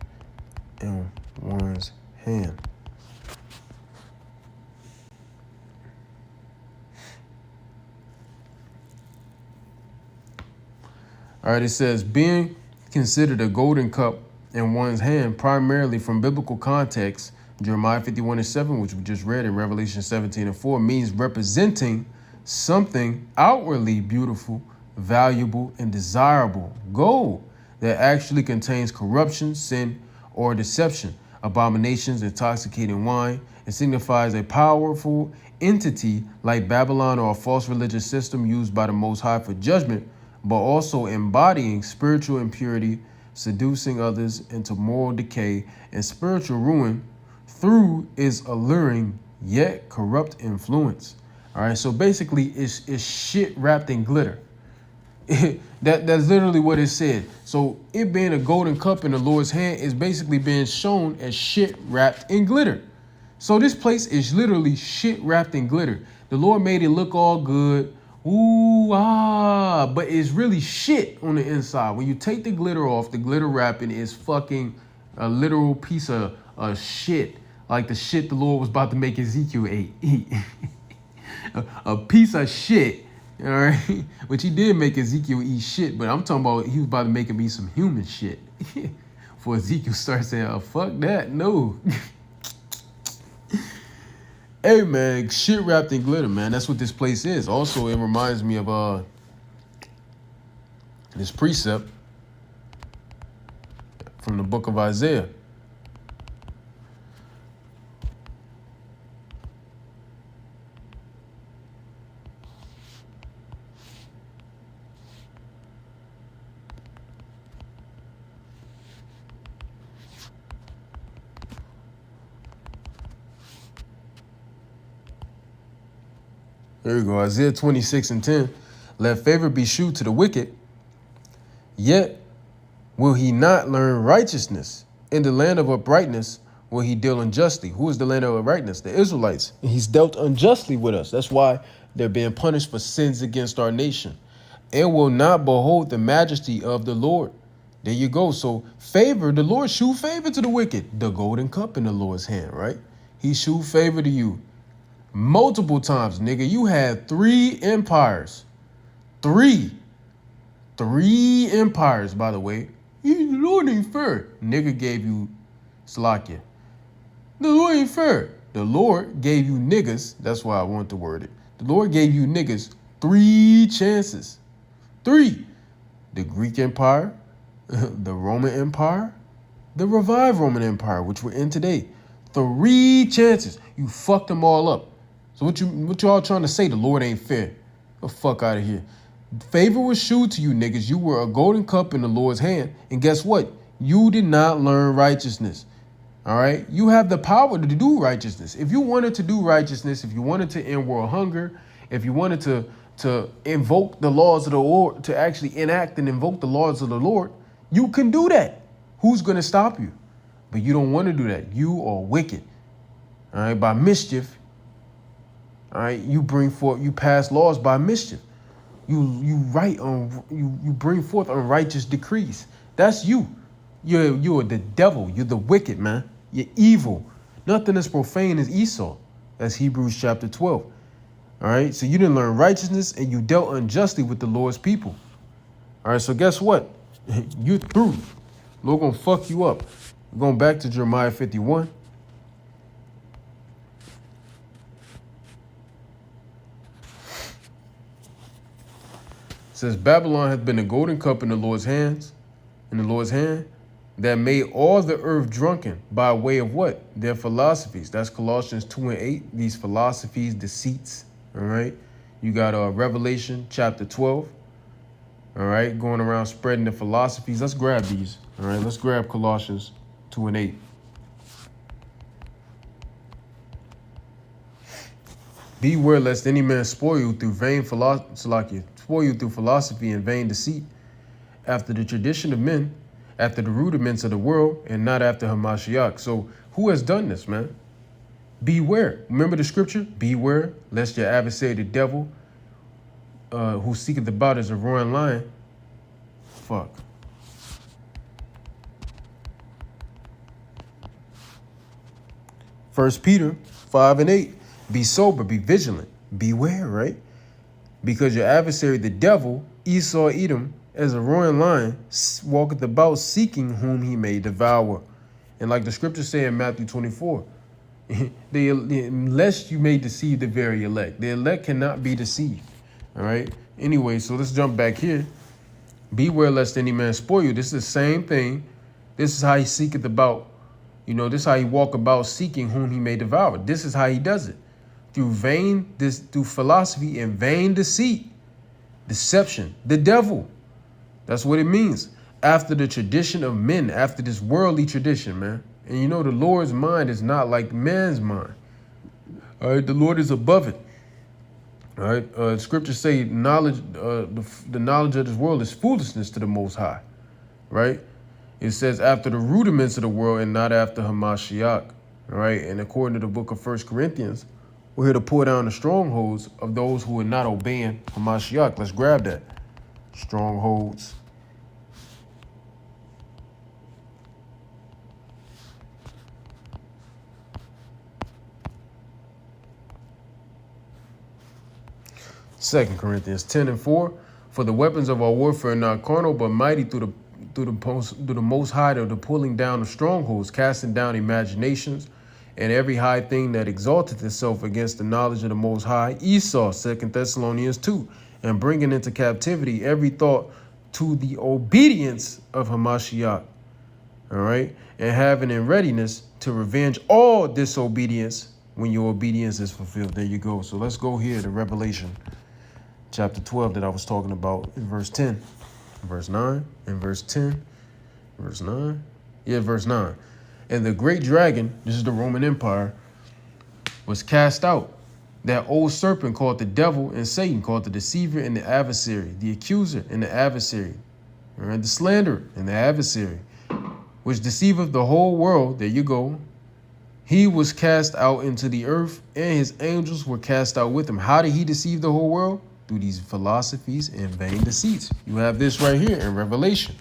in one's hand. All right, it says, being considered a golden cup in one's hand, primarily from biblical context, Jeremiah 51:7, which we just read, in Revelation 17:4, means representing something outwardly beautiful, valuable, and desirable. Gold that actually contains corruption, sin, or deception, abominations, intoxicating wine. It signifies a powerful entity like Babylon or a false religious system used by the Most High for judgment, but also embodying spiritual impurity, seducing others into moral decay and spiritual ruin through its alluring yet corrupt influence. All right, so basically it's shit wrapped in glitter. That's literally what it said. So it being a golden cup in the Lord's hand is basically being shown as shit wrapped in glitter. So this place is literally shit wrapped in glitter. The Lord made it look all good. Ooh, but it's really shit on the inside. When you take the glitter off, the glitter wrapping is fucking a literal piece of shit. Like the shit the Lord was about to make Ezekiel eat. a piece of shit. All right. Which he did make Ezekiel eat shit, but I'm talking about he was about to make him eat some human shit. For Ezekiel starts saying, oh, fuck that. No. Hey man, shit wrapped in glitter, man. That's what this place is. Also, it reminds me of this precept from the book of Isaiah. There you go. Isaiah 26:10. Let favor be shewed to the wicked, yet will he not learn righteousness. In the land of uprightness will he deal unjustly. Who is the land of uprightness? The Israelites. And he's dealt unjustly with us. That's why they're being punished for sins against our nation. And will not behold the majesty of the Lord. There you go. So favor, the Lord shew favor to the wicked. The golden cup in the Lord's hand, right? He shew favor to you. Multiple times, nigga. You had 3 empires. 3 empires, by the way. The Lord ain't fair. Nigga gave you Salakia. The Lord ain't fair. The Lord gave you niggas. That's why I want to word it. The Lord gave you niggas 3 chances. 3. The Greek Empire, the Roman Empire, the revived Roman Empire, which we're in today. 3 chances. You fucked them all up. So what you all trying to say? The Lord ain't fair. Get the fuck out of here. Favor was shewed to you niggas. You were a golden cup in the Lord's hand. And guess what? You did not learn righteousness. All right? You have the power to do righteousness. If you wanted to do righteousness, if you wanted to end world hunger, if you wanted to invoke the laws of the Lord, to actually enact and invoke the laws of the Lord, you can do that. Who's going to stop you? But you don't want to do that. You are wicked. All right? By mischief. All right, you pass laws by mischief. You bring forth unrighteous decrees. That's you. You're the devil. You're the wicked, man. You're evil. Nothing as profane as Esau. That's Hebrews chapter 12. All right, so you didn't learn righteousness and you dealt unjustly with the Lord's people. All right, so guess what? You're through. Lord gonna fuck you up. We're going back to Jeremiah 51. It says, Babylon hath been a golden cup in the Lord's hand, that made all the earth drunken by way of what? Their philosophies. That's Colossians 2:8. These philosophies, deceits. All right. You got Revelation chapter 12. All right. Going around spreading the philosophies. Let's grab these. All right. Let's grab Colossians 2:8. Beware lest any man spoil you through philosophy and vain deceit, after the tradition of men, after the rudiments of the world, and not after Hamashiach. So who has done this, man? Beware. Remember the scripture? Beware lest your adversary, the devil, who seeketh about as a roaring lion. Fuck. First Peter 5:8. Be sober, be vigilant, beware, right? Because your adversary, the devil, Esau Edom, as a roaring lion, walketh about seeking whom he may devour. And like the scriptures say in Matthew 24, unless you may deceive the very elect. The elect cannot be deceived. All right. Anyway, so let's jump back here. Beware lest any man spoil you. This is the same thing. This is how he seeketh about. This is how he walk about seeking whom he may devour. This is how he does it. Through philosophy and vain deceit, deception, the devil. That's what it means. After the tradition of men, after this worldly tradition, man. And the Lord's mind is not like man's mind. All right, the Lord is above it. All right, scriptures say knowledge, the knowledge of this world is foolishness to the Most High. Right? It says after the rudiments of the world and not after Hamashiach. All right, and according to the book of 1 Corinthians, we're here to pour down the strongholds of those who are not obeying Hamashiach. Let's grab that. Strongholds. Second Corinthians 10:4. For the weapons of our warfare are not carnal, but mighty through the Most High, to the pulling down of strongholds, casting down imaginations, and every high thing that exalteth itself against the knowledge of the Most High. Esau, 2 Thessalonians 2, and bringing into captivity every thought to the obedience of Hamashiach. All right, and having in readiness to revenge all disobedience when your obedience is fulfilled. There you go. So let's go here to Revelation chapter 12 that I was talking about in verse 10, verse 9, and verse 10, verse 9. Yeah, verse 9. And the great dragon, this is the Roman Empire, was cast out. That old serpent called the devil and Satan, called the deceiver and the adversary, the accuser and the adversary, and the slanderer and the adversary, which deceiveth the whole world. There you go. He was cast out into the earth, and his angels were cast out with him. How did he deceive the whole world? Through these philosophies and vain deceits. You have this right here in Revelation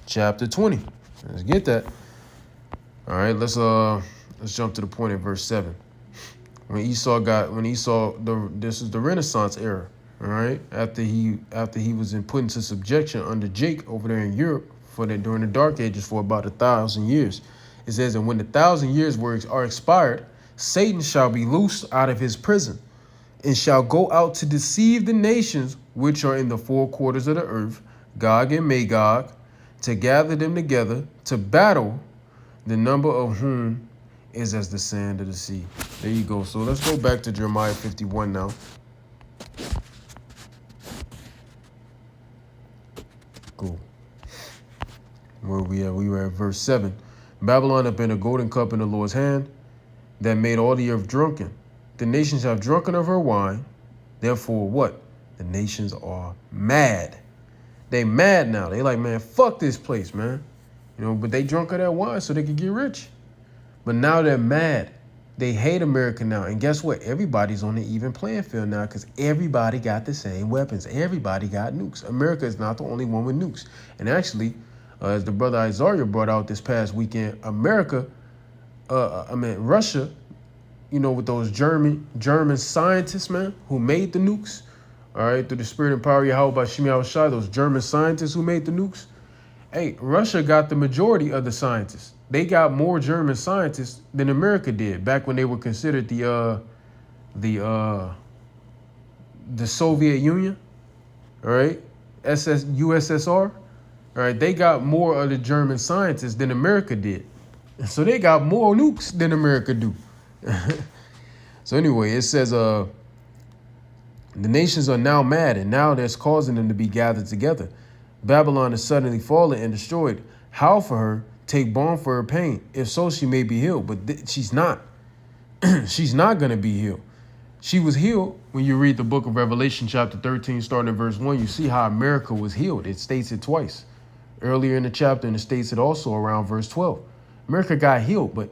chapter 20. Let's get that. All right, let's jump to the point at verse 7. This is the Renaissance era. All right, after he was put into subjection under Jake over there in Europe during the Dark Ages for about 1,000 years. It says, and when the 1,000 years are expired, Satan shall be loosed out of his prison, and shall go out to deceive the nations which are in the four quarters of the earth, Gog and Magog, to gather them together to battle, the number of whom is as the sand of the sea. There you go. So let's go back to Jeremiah 51 now. Cool. Where we at? We were at verse 7. Babylon hath been a golden cup in the Lord's hand, that made all the earth drunken. The nations have drunken of her wine. Therefore, what? The nations are mad. They mad now. They like, man, fuck this place, man. But they drunk of that wine so they could get rich. But now they're mad. They hate America now. And guess what? Everybody's on the even playing field now because everybody got the same weapons. Everybody got nukes. America is not the only one with nukes. And actually, as the brother Isaiah brought out this past weekend, Russia, with those German scientists, man, who made the nukes, all right, through the spirit and power of Yahweh Shemi Shai, those German scientists who made the nukes. Hey, Russia got the majority of the scientists. They got more German scientists than America did back when they were considered the Soviet Union, all right, USSR. All right, they got more of the German scientists than America did. So they got more nukes than America do. So anyway, it says the nations are now mad, and now that's causing them to be gathered together. Babylon is suddenly fallen and destroyed. How for her? Take balm for her pain. If so, she may be healed. But she's not. She's not going to be healed. She was healed when you read the book of Revelation chapter 13, starting at verse 1. You see how America was healed. It states it twice. Earlier in the chapter, and it states it also around verse 12. America got healed, but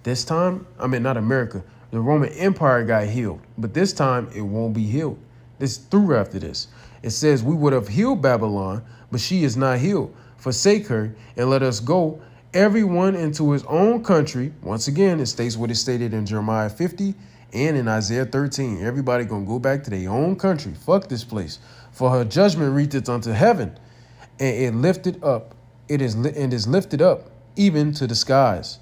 this time, not America. The Roman Empire got healed, but this time it won't be healed. This through after this. It says, we would have healed Babylon, but she is not healed. Forsake her and let us go everyone into his own country. Once again, it states what it stated in Jeremiah 50 and in Isaiah 13. Everybody gonna go back to their own country. Fuck this place. For her judgment reacheth unto heaven, and it lifted up. It is lifted up even to the skies.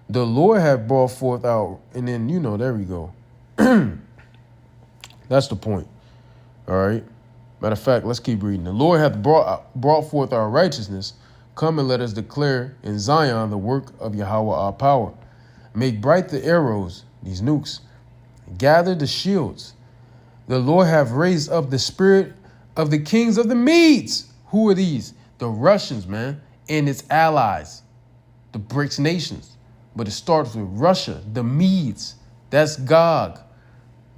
The Lord hath brought forth out, and then there we go. That's the point. All right. Matter of fact, let's keep reading. The Lord hath brought forth our righteousness. Come and let us declare in Zion the work of Yahweh our power. Make bright the arrows, these nukes. Gather the shields. The Lord hath raised up the spirit of the kings of the Medes. Who are these? The Russians, man, and its allies, the BRICS nations. But it starts with Russia, the Medes. That's Gog.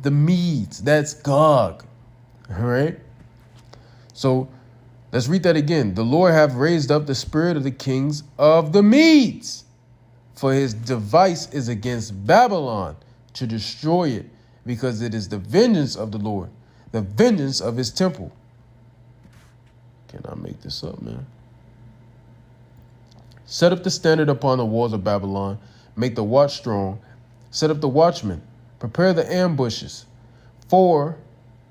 The Medes, that's Gog. All right? So let's read that again. The Lord hath raised up the spirit of the kings of the Medes, for his device is against Babylon to destroy it, because it is the vengeance of the Lord, the vengeance of his temple. Can I make this up, man? Set up the standard upon the walls of Babylon, make the watch strong, set up the watchmen, prepare the ambushes, for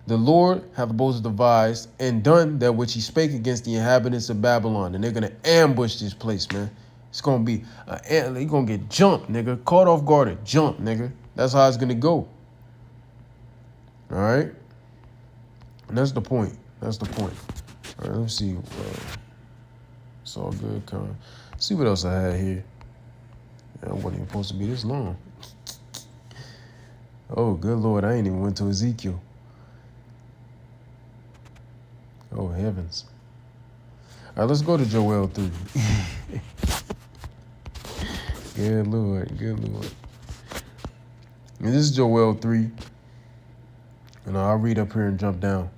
the Lord hath both devised and done that which he spake against the inhabitants of Babylon. And they're going to ambush this place, man. It's going to be, they're going to get jumped, nigga. Caught off guard, jumped, nigga. That's how it's going to go. All right? And that's the point. That's the point. All right, let's see. It's all good. See what else I had here. Yeah, I wasn't even supposed to be this long. Oh, good Lord. I ain't even went to Ezekiel. Oh, heavens. All right, let's go to Joel 3. Good Lord, good Lord. And this is Joel 3. And I'll read up here and jump down.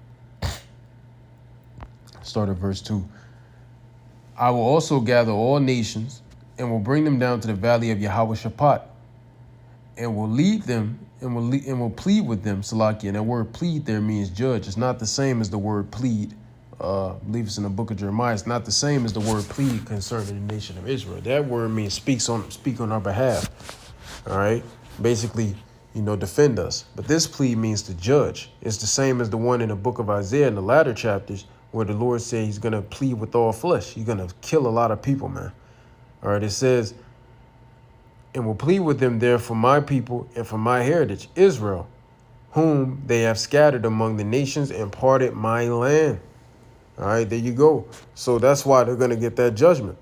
Start at verse 2. I will also gather all nations and will bring them down to the valley of Yahweh Shaphat, and will lead them and will plead with them, Salakia. And that word plead there means judge. It's not the same as the word plead. I believe it's in the book of Jeremiah. It's not the same as the word plead concerning the nation of Israel. That word means speak on our behalf. All right. Basically, defend us. But this plead means to judge. It's the same as the one in the book of Isaiah in the latter chapters, where the Lord said he's going to plead with all flesh. He's going to kill a lot of people, man. All right. It says, and will plead with them there for my people and for my heritage, Israel, whom they have scattered among the nations and parted my land. All right, there you go. So that's why they're going to get that judgment,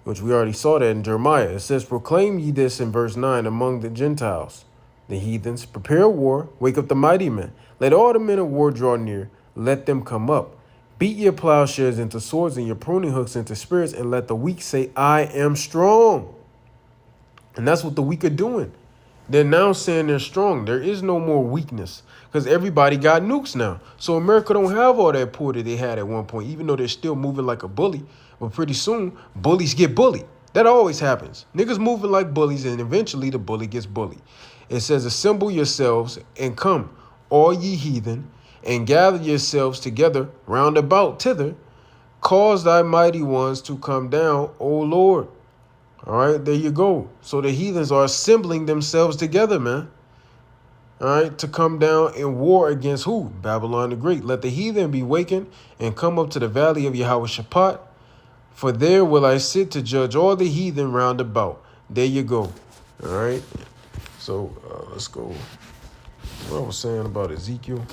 which we already saw that in Jeremiah. It says, proclaim ye this in verse 9 among the Gentiles, the heathens, prepare war, wake up the mighty men. Let all the men of war draw near, let them come up. Beat your plowshares into swords and your pruning hooks into spears, and let the weak say, I am strong. And that's what the weak are doing. They're now saying they're strong. There is no more weakness because everybody got nukes now. So America don't have all that pull that they had at one point, even though they're still moving like a bully. But pretty soon, bullies get bullied. That always happens. Niggas moving like bullies, and eventually the bully gets bullied. It says, assemble yourselves and come, all ye heathen, and gather yourselves together round about thither. Cause thy mighty ones to come down, O Lord. All right, there you go. So the heathens are assembling themselves together, man. All right, to come down in war against who? Babylon the Great. Let the heathen be wakened and come up to the valley of Yahweh Shaphat, for there will I sit to judge all the heathen round about. There you go. All right. So let's go. What I was saying about Ezekiel.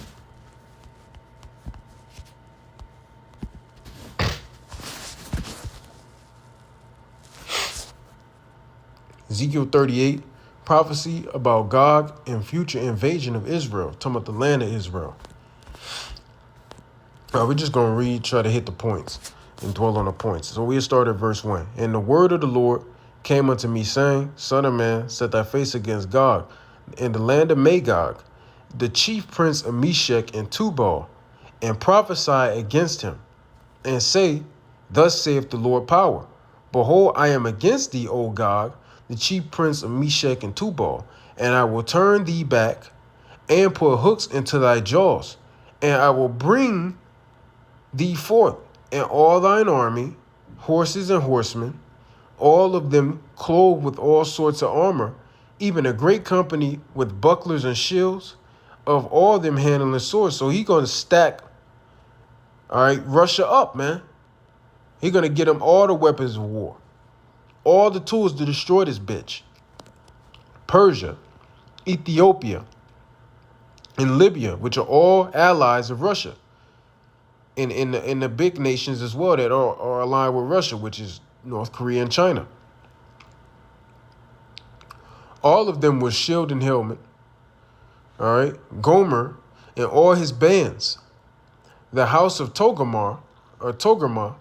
Ezekiel 38, prophecy about Gog and future invasion of Israel. Talking about the land of Israel. We're just going to read, try to hit the points and dwell on the points. So we'll start at verse 1. And the word of the Lord came unto me, saying, Son of man, set thy face against Gog in the land of Magog, the chief prince of Meshech and Tubal, and prophesy against him, and say, Thus saith the Lord power. Behold, I am against thee, O Gog, the chief prince of Meshech and Tubal, and I will turn thee back and put hooks into thy jaws, and I will bring thee forth and all thine army, horses and horsemen, all of them clothed with all sorts of armor, even a great company with bucklers and shields, of all them handling swords. So he gonna stack, all right, Russia up, man. He gonna get them all the weapons of war, all the tools to destroy this bitch. Persia, Ethiopia, and Libya, which are all allies of Russia, in the big nations as well that are aligned with Russia, which is North Korea and China. All of them with shield and helmet. All right, Gomer and all his bands, the house of Togarmah or Togarmah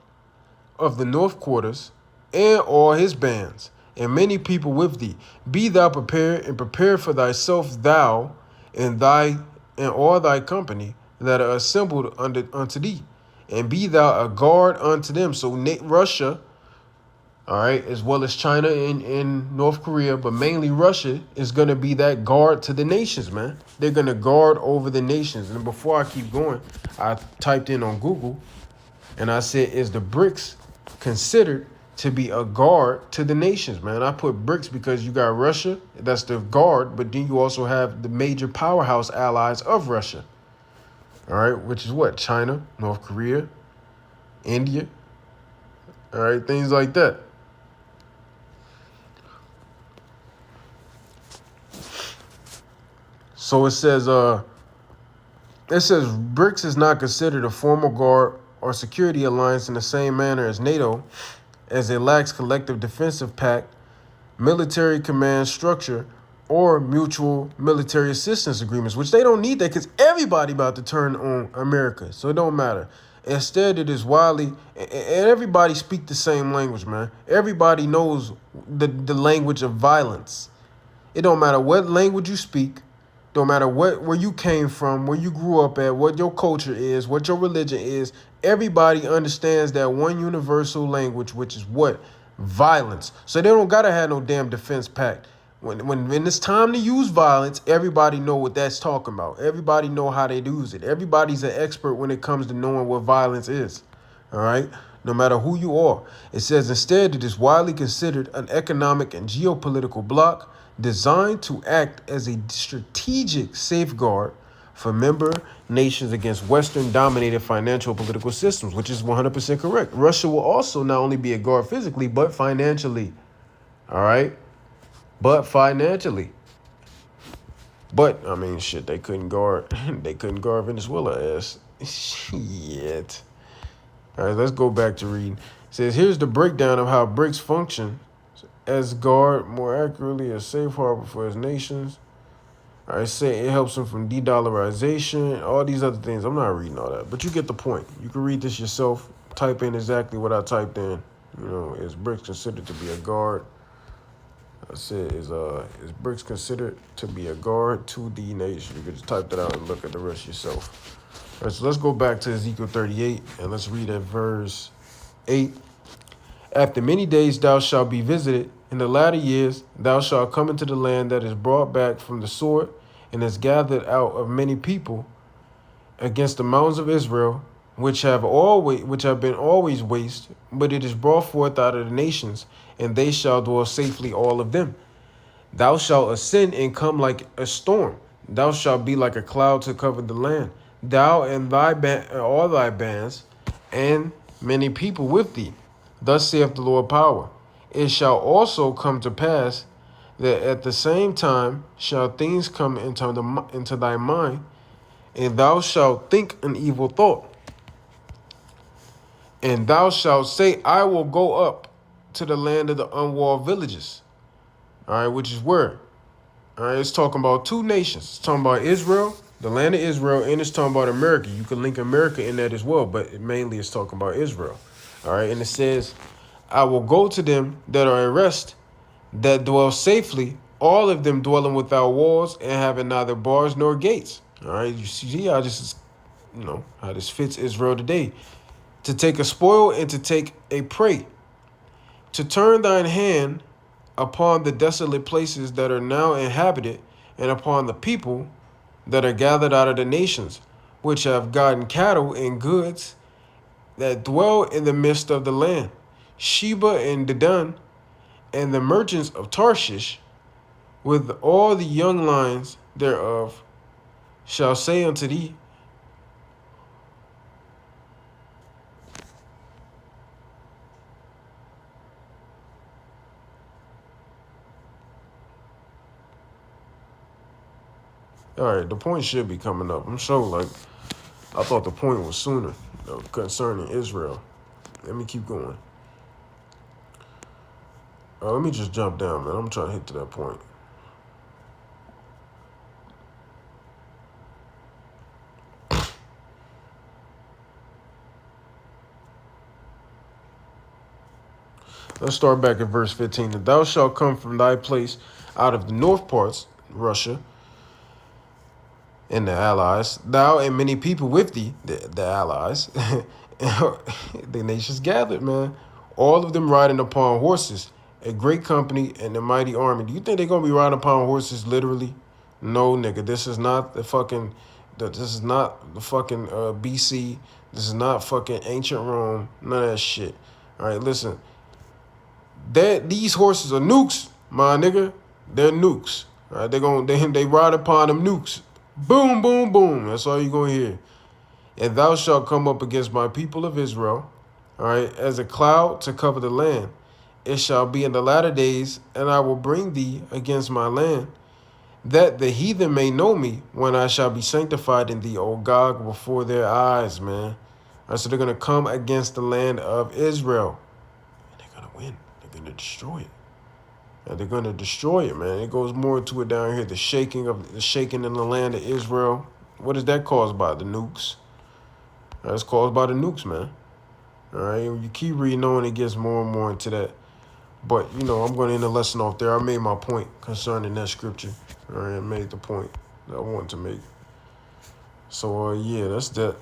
of the north quarters, and all his bands, and many people with thee. Be thou prepared, and prepare for thyself, thou and all thy company that are assembled unto thee, and be thou a guard unto them. So Russia, all right, as well as China and North Korea, but mainly Russia is going to be that guard to the nations, man. They're going to guard over the nations. And before I keep going, I typed in on Google and I said, is the BRICS considered to be a guard to the nations, man? I put BRICS because you got Russia, that's the guard, but then you also have the major powerhouse allies of Russia, all right, which is what? China, North Korea, India, all right, things like that. So it says BRICS is not considered a formal guard or security alliance in the same manner as NATO, as it lacks collective defensive pact, military command structure, or mutual military assistance agreements, which they don't need that because everybody about to turn on America, so it don't matter. Instead, it is widely, and everybody speak the same language, man. Everybody knows the language of violence. It don't matter what language you speak. Don't matter where you came from, where you grew up at, what your culture is, what your religion is. Everybody understands that one universal language, which is what? Violence. So they don't gotta have no damn defense pact. When it's time to use violence, everybody know what that's talking about. Everybody know how they use it. Everybody's an expert when it comes to knowing what violence is. All right? No matter who you are. It says instead it is widely considered an economic and geopolitical bloc designed to act as a strategic safeguard for member nations against Western-dominated financial political systems, which is 100% correct. Russia will also not only be a guard physically, but financially. All right? But financially. But, I mean, shit, they couldn't guard Venezuela ass. Shit. All right, let's go back to reading. It says, here's the breakdown of how BRICS function as guard, more accurately, a safe harbor for its nations. I say it helps them from de-dollarization, all these other things. I'm not reading all that, but you get the point. You can read this yourself. Type in exactly what I typed in. You know, is BRICS considered to be a guard? I said, is BRICS considered to be a guard to the nation? You can just type that out and look at the rest yourself. All right, so let's go back to Ezekiel 38, and let's read at verse 8. After many days thou shalt be visited. In the latter years thou shalt come into the land that is brought back from the sword and is gathered out of many people against the mountains of Israel, which have been always waste, but it is brought forth out of the nations, and they shall dwell safely, all of them. Thou shalt ascend and come like a storm. Thou shalt be like a cloud to cover the land. Thou and all thy bands, and many people with thee. Thus saith the Lord power. It shall also come to pass that at the same time shall things come into thy mind, and thou shalt think an evil thought. And thou shalt say, I will go up to the land of the unwalled villages. All right, which is where? All right, it's talking about two nations. It's talking about Israel, the land of Israel, and it's talking about America. You can link America in that as well, but mainly it's talking about Israel. All right, and it says, I will go to them that are at rest, that dwell safely, all of them dwelling without walls and having neither bars nor gates. All right, you see how this is, how this fits Israel today. To take a spoil and to take a prey, to turn thine hand upon the desolate places that are now inhabited, and upon the people that are gathered out of the nations, which have gotten cattle and goods, that dwell in the midst of the land. Sheba and Dedan And the merchants of Tarshish, with all the young lions thereof, shall say unto thee, all right, the point should be coming up. I'm sure, like, I thought the point was sooner, concerning Israel. Let me keep going. Let me just jump down, man. I'm trying to hit to that point. Let's start back at verse 15. And thou shalt come from thy place out of the north parts, Russia, and the allies, thou and many people with thee, the allies, the nations gathered, man. All of them riding upon horses, a great company and a mighty army. Do you think they're gonna be riding upon horses literally? No, nigga. This is not the fucking. This is not the fucking BC. This is not fucking ancient Rome. None of that shit. All right, listen. These horses are nukes, my nigga. They're nukes. All right, they ride upon them nukes. Boom, boom, boom. That's all you're going to hear. And thou shalt come up against my people of Israel, all right, as a cloud to cover the land. It shall be in the latter days, and I will bring thee against my land, that the heathen may know me when I shall be sanctified in thee, O Gog, before their eyes, man. All right, so they're going to come against the land of Israel. And they're going to win. They're going to destroy it. They're going to destroy it, man. It goes more into it down here. The shaking in the land of Israel. What is that caused by? The nukes. That's caused by the nukes, man. All right. You keep reading on, it gets more and more into that. But, I'm going to end the lesson off there. I made my point concerning that scripture. All right. I made the point that I wanted to make. So, yeah, that's that.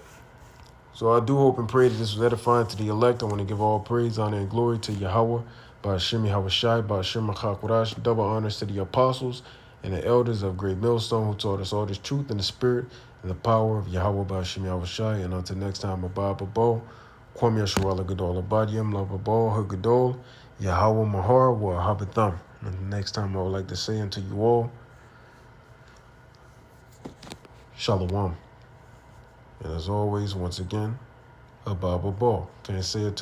So I do hope and pray that this was edifying to the elect. I want to give all praise, honor, and glory to Yahweh, Ba'ashem Yahawashi, Ba'ashem Machakwarash, double honors to the apostles and the elders of Great Millstone who taught us all this truth in the spirit and the power of Yahweh, Ba'ashem Yahawashi. And until next time, Abba Babo, Kwam Yashua Gadol Abadyam, Lababo, Hagadol, Yahweh Mahar, Wa Habatham. And the next time I would like to say unto you all, Shalom. And as always, once again, Abba Babo. Can't say it